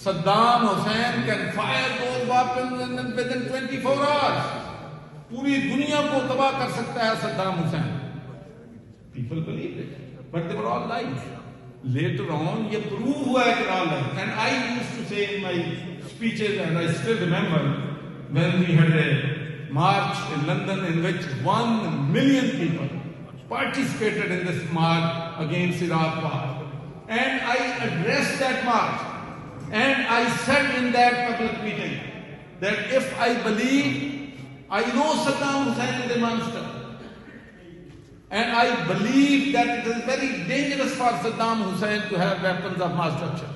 Saddam Hussein can fire those weapons within 24 hours. पूरी दुनिया को तबाह कर सकता है Saddam Hussein. People believed it, but they were all lies. Later on, ये prove हुआ है कि all lies. And I used to say in my speeches, and I still remember when we had a march in London in which 1 million people participated in this march against Iraq war. And I addressed that march. And I said in that public meeting that if I believe, I know Saddam Hussein is a monster. And I believe that it is very dangerous for Saddam Hussein to have weapons of mass destruction.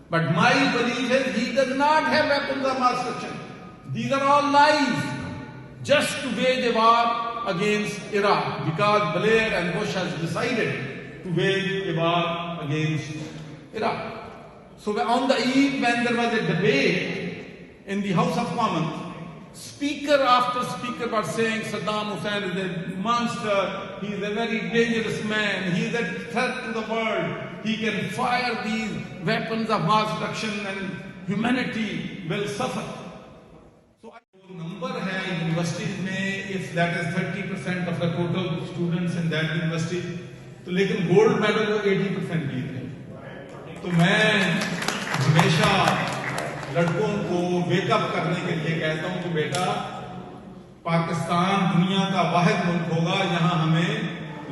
But my belief is he does not have weapons of mass destruction. These are all lies. Just to wage a war against Iraq. Because Blair and Bush has decided to wage a war against Iraq. So on the eve when there was a debate in the House of Commons, speaker after speaker was saying Saddam Hussein is a monster, he is a very dangerous man, he is a threat to the world, he can fire these weapons of mass destruction and humanity will suffer. So number hai universities mein, if that is 30% of the total students in that university, तो लेकिन gold medal वो 80% जीत गए. तो मैं हमेशा लड़कों को wake up करने के लिए कहता हूं कि बेटा पाकिस्तान दुनिया का वाहिद मुल्क होगा जहां हमें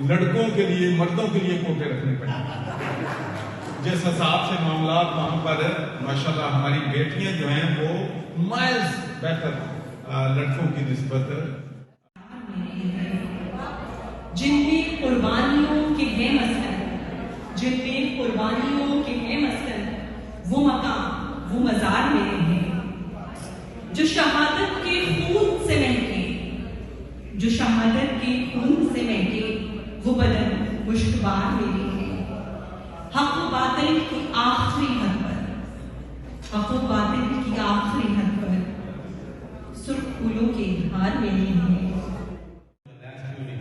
लड़कों के लिए मर्दों के लिए कोटे रखने पड़ेंगे. जिस हिसाब से मामला वहां पर माशाल्लाह हमारी बेटियां जो हैं वो माइल्स बेहतर लड़कों की निस्बत. जिनमें कुर्बानियों के हैं मसलन, जिनमें कुर्बानियों के हैं मसलन, वो मकाम वो मजार मेरे हैं जो शहादत के खून से महके, जो शहादत के खून से महके, वो बदन मुश्तबार मेरे हैं. हक व बातिल की आखिरी हद पर, हक व बातिल की आखिरी हद पर सुर्ख फूलों के हार मेरे हैं.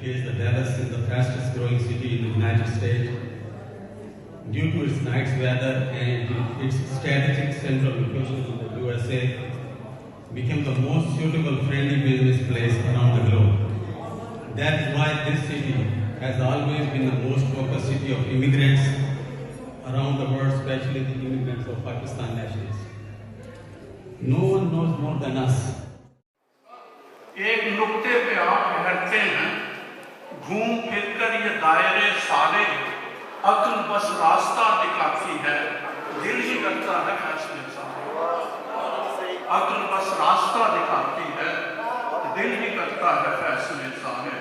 The Dallas is the fastest growing city in the United States due to its nice weather and its strategic central location in the USA became the most suitable friendly business place around the globe. That is why this city has always been the most focused city of immigrants around the world, especially the immigrants of Pakistan nationals. No one knows more than us. एक नुक्ते पे आप ठहरते हैं, घूम फिर कर ये दायरे सारे अक्ल बस रास्ता दिखाती है, दिल ही करता है फैसले सारे. अक्ल बस रास्ता दिखाती है, दिल ही करता है फैसले सारे.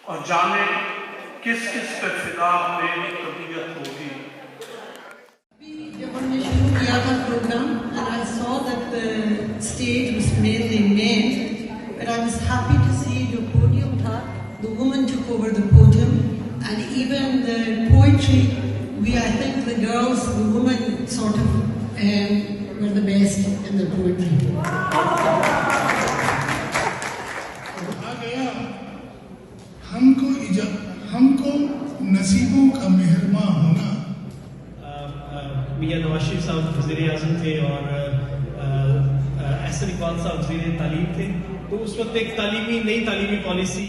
और जाने किस किस पे फिदा मेरी तबीयत होगी. जब हमने शुरू किया था programme, and I saw that the stage was mainly men, but I was happy to see जो podium था, the woman took over the podium, and even the poetry, I think the girls, the women sort of were the best in the poetry. आ गया हमको नसीबों का मेहरबान होना. मियां नवाज शरीफ साहब वज़ीर आज़म थे और एहसन इकबाल साहब वज़ीर तालीम थे. तो उस वक्त एक नई तालीमी पॉलिसी